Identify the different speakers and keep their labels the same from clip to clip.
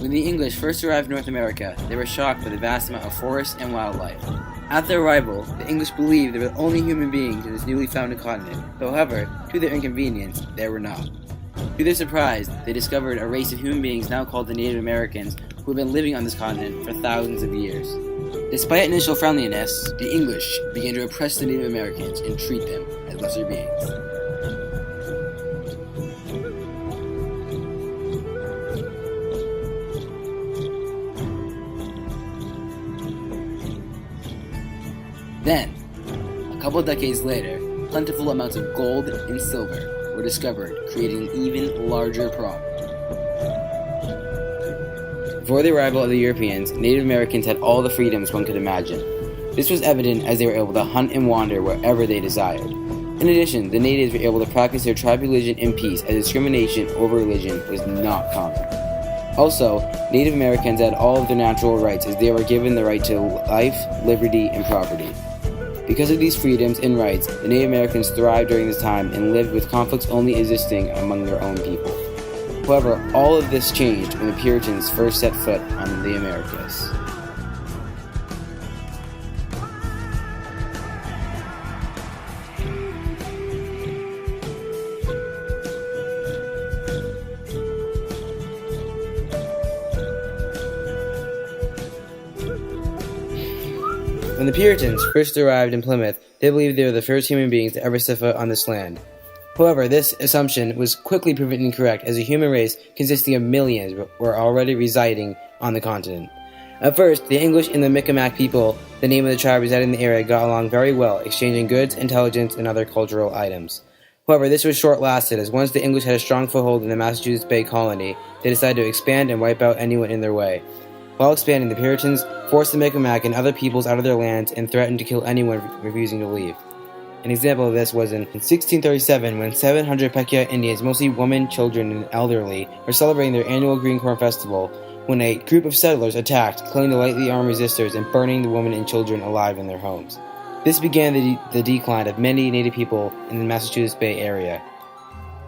Speaker 1: When the English first arrived in North America, they were shocked by the vast amount of forest and wildlife. At their arrival, the English believed there were only human beings in this newly founded continent. However, to their inconvenience, there were not. To their surprise, they discovered a race of human beings now called the Native Americans who had been living on this continent for thousands of years. Despite initial friendliness, the English began to oppress the Native Americans and treat them as lesser beings. Then, a couple of decades later, plentiful amounts of gold and silver were discovered, creating an even larger problem. Before the arrival of the Europeans, Native Americans had all the freedoms one could imagine. This was evident as they were able to hunt and wander wherever they desired. In addition, the natives were able to practice their tribe religion in peace, as discrimination over religion was not common. Also, Native Americans had all of their natural rights, as they were given the right to life, liberty, and property. Because of these freedoms and rights, the Native Americans thrived during this time and lived with conflicts only existing among their own people. However, all of this changed when the Puritans first set foot on the Americas. When the Puritans first arrived in Plymouth, they believed they were the first human beings to ever set foot on this land. However, this assumption was quickly proven incorrect, as a human race consisting of millions were already residing on the continent. At first, the English and the Mi'kmaq people, the name of the tribe residing in the area, got along very well, exchanging goods, intelligence, and other cultural items. However, this was short-lasted, as once the English had a strong foothold in the Massachusetts Bay Colony, they decided to expand and wipe out anyone in their way. While expanding, the Puritans forced the Mi'kmaq and other peoples out of their lands and threatened to kill anyone refusing to leave. An example of this was in 1637, when 700 Pequot Indians, mostly women, children, and elderly, were celebrating their annual Green Corn Festival, when a group of settlers attacked, killing the lightly armed resistors and burning the women and children alive in their homes. This began the decline of many Native people in the Massachusetts Bay Area.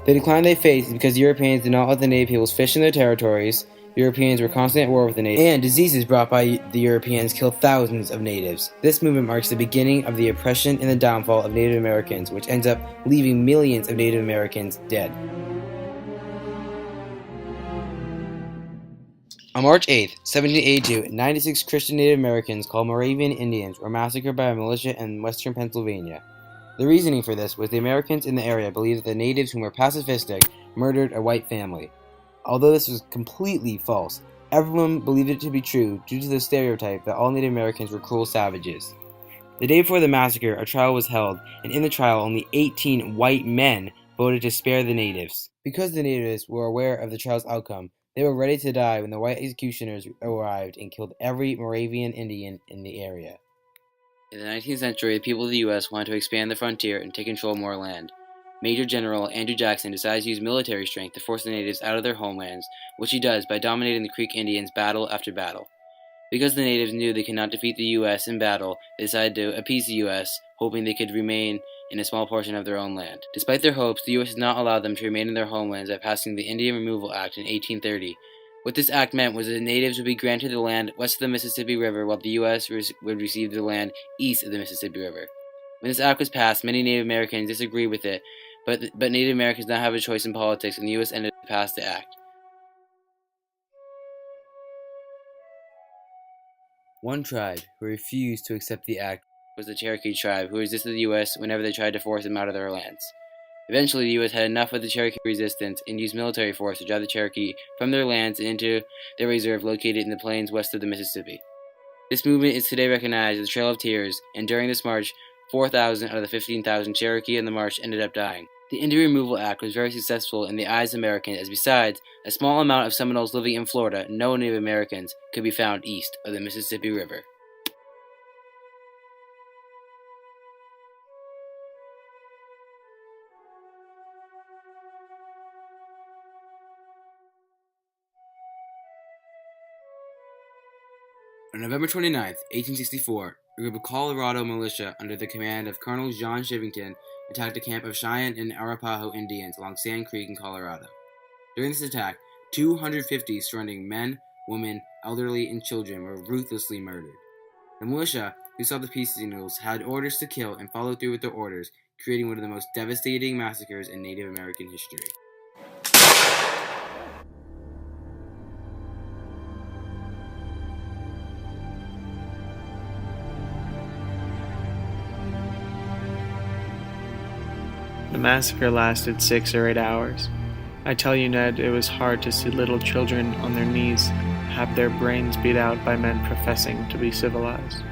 Speaker 1: The decline they faced is because Europeans did not let the Native peoples fish in their territories. Europeans were constantly at war with the natives, and diseases brought by the Europeans killed thousands of natives. This movement marks the beginning of the oppression and the downfall of Native Americans, which ends up leaving millions of Native Americans dead. On March 8, 1782, 96 Christian Native Americans called Moravian Indians were massacred by a militia in western Pennsylvania. The reasoning for this was the Americans in the area believed that the natives, who were pacifistic, murdered a white family. Although this was completely false, everyone believed it to be true due to the stereotype that all Native Americans were cruel savages. The day before the massacre, a trial was held, and in the trial, only 18 white men voted to spare the natives. Because the natives were aware of the trial's outcome, they were ready to die when the white executioners arrived and killed every Moravian Indian in the area. In the 19th century, the people of the U.S. wanted to expand the frontier and take control of more land. Major General Andrew Jackson decides to use military strength to force the natives out of their homelands, which he does by dominating the Creek Indians battle after battle. Because the natives knew they could not defeat the U.S. in battle, they decided to appease the U.S., hoping they could remain in a small portion of their own land. Despite their hopes, the U.S. did not allow them to remain in their homelands by passing the Indian Removal Act in 1830. What this act meant was that the natives would be granted the land west of the Mississippi River, while the U.S. would receive the land east of the Mississippi River. When this act was passed, many Native Americans disagreed with it, but Native Americans did not have a choice in politics, and the U.S. ended up passing the act. One tribe who refused to accept the act was the Cherokee tribe, who resisted the U.S. whenever they tried to force them out of their lands. Eventually, the U.S. had enough of the Cherokee resistance and used military force to drive the Cherokee from their lands and into their reserve located in the plains west of the Mississippi. This movement is today recognized as the Trail of Tears, and during this march, 4,000 out of the 15,000 Cherokee in the march ended up dying. The Indian Removal Act was very successful in the eyes of Americans, as besides a small amount of Seminoles living in Florida, no Native Americans could be found east of the Mississippi River. On November 29, 1864, a group of Colorado militia under the command of Colonel John Shivington attacked a camp of Cheyenne and Arapaho Indians along Sand Creek in Colorado. During this attack, 250 surrounding men, women, elderly, and children were ruthlessly murdered. The militia, who saw the peace signals, had orders to kill and followed through with their orders, creating one of the most devastating massacres in Native American history.
Speaker 2: The massacre lasted 6 or 8 hours. I tell you, Ned, it was hard to see little children on their knees have their brains beat out by men professing to be civilized.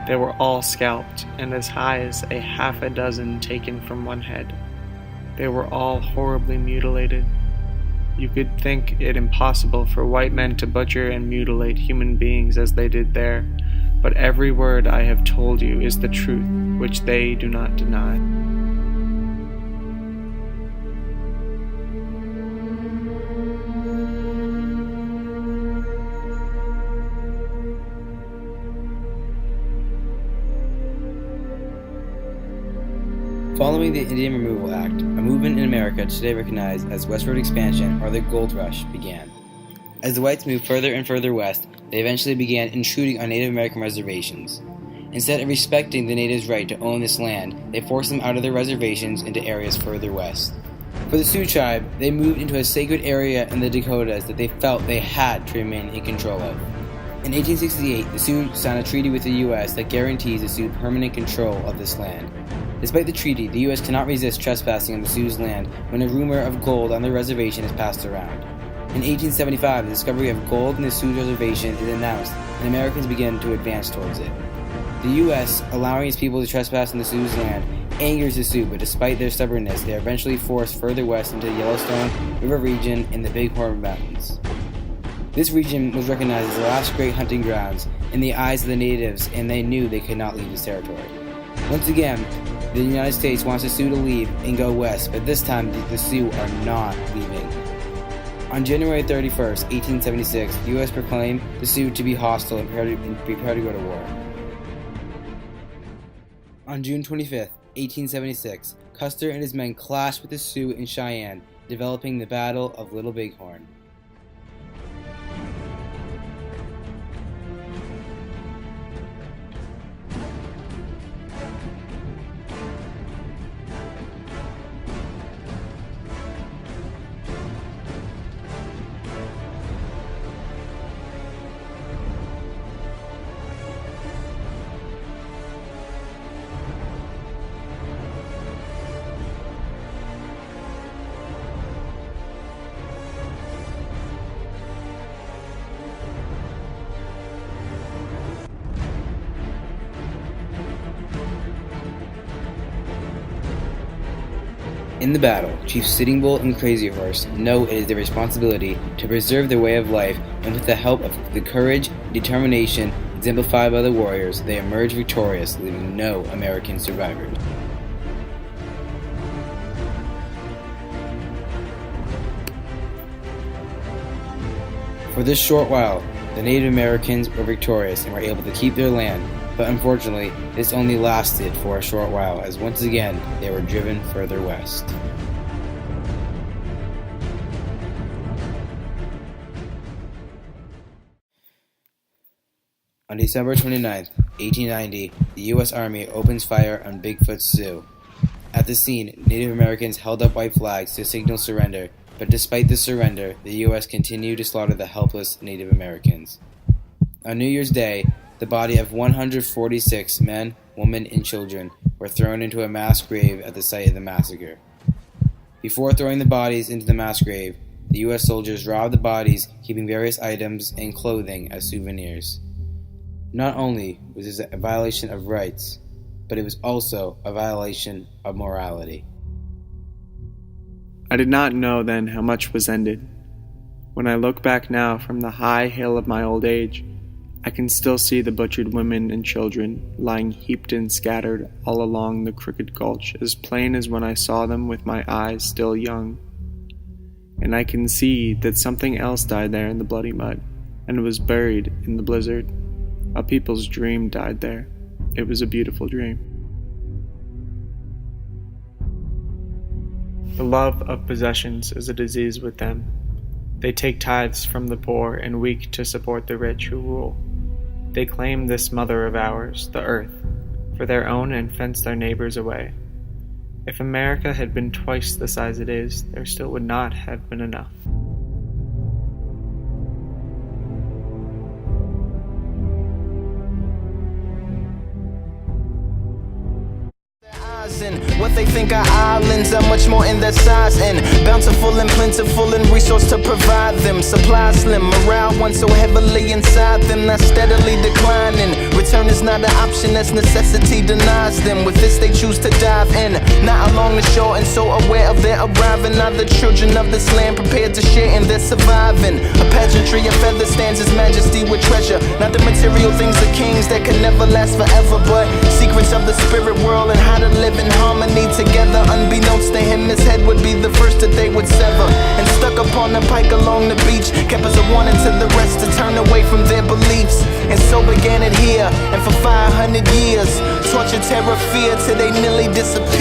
Speaker 2: They were all scalped, and as high as a half a dozen taken from one head. They were all horribly mutilated. You could think it impossible for white men to butcher and mutilate human beings as they did there, but every word I have told you is the truth, which they do not deny.
Speaker 1: Following the Indian Removal Act, a movement in America today recognized as westward expansion, or the Gold Rush, began. As the whites moved further and further west, they eventually began intruding on Native American reservations. Instead of respecting the natives' right to own this land, they forced them out of their reservations into areas further west. For the Sioux tribe, they moved into a sacred area in the Dakotas that they felt they had to remain in control of. In 1868, the Sioux signed a treaty with the U.S. that guarantees the Sioux permanent control of this land. Despite the treaty, the U.S. cannot resist trespassing on the Sioux's land when a rumor of gold on their reservation is passed around. In 1875, the discovery of gold in the Sioux reservation is announced, and Americans begin to advance towards it. The U.S., allowing its people to trespass on the Sioux's land, angers the Sioux, but despite their stubbornness, they are eventually forced further west into the Yellowstone River region in the Bighorn Mountains. This region was recognized as the last great hunting grounds in the eyes of the natives, and they knew they could not leave this territory. Once again, the United States wants the Sioux to leave and go west, but this time the Sioux are not leaving. On January 31st, 1876, the U.S. proclaimed the Sioux to be hostile and prepared to go to war. On June 25th, 1876, Custer and his men clashed with the Sioux in Cheyenne, developing the Battle of Little Bighorn. In the battle, Chiefs Sitting Bull and Crazy Horse know it is their responsibility to preserve their way of life, and with the help of the courage and determination exemplified by the warriors, they emerge victorious, leaving no American survivors. For this short while, the Native Americans were victorious and were able to keep their land, but unfortunately, this only lasted for a short while, as once again, they were driven further west. On December 29, 1890, the U.S. Army opens fire on Bigfoot Sioux. At the scene, Native Americans held up white flags to signal surrender, but despite the surrender, the U.S. continued to slaughter the helpless Native Americans. On New Year's Day, the body of 146 men, women, and children were thrown into a mass grave at the site of the massacre. Before throwing the bodies into the mass grave, the U.S. soldiers robbed the bodies, keeping various items and clothing as souvenirs. Not only was this a violation of rights, but it was also a violation of morality.
Speaker 2: I did not know then how much was ended. When I look back now from the high hill of my old age, I can still see the butchered women and children lying heaped and scattered all along the crooked gulch, as plain as when I saw them with my eyes still young. And I can see that something else died there in the bloody mud, and was buried in the blizzard. A people's dream died there. It was a beautiful dream. The love of possessions is a disease with them. They take tithes from the poor and weak to support the rich who rule. They claim this mother of ours, the earth, for their own and fence their neighbors away. If America had been twice the size it is, there still would not have been enough.
Speaker 3: What they think are islands are much more in their size and bountiful and plentiful in resource to provide them. Supply slim, morale once so heavily inside them, not steadily declining. Return is not an option as necessity denies them. With this they choose to dive in, not along the shore and so aware of their arriving. Are the children of this land prepared to share in their surviving? A pageantry of feather stands his majesty with treasure, not the material things of kings that can never last forever, but secrets of the spirit world and how to live in harmony together. Unbeknownst to him, his head would be the first that they would sever. And stuck upon the pike along the beach, kept as a warning to the rest to turn away from their beliefs. And so began it here, and for 500 years, torture, terror, fear, till they nearly disappeared.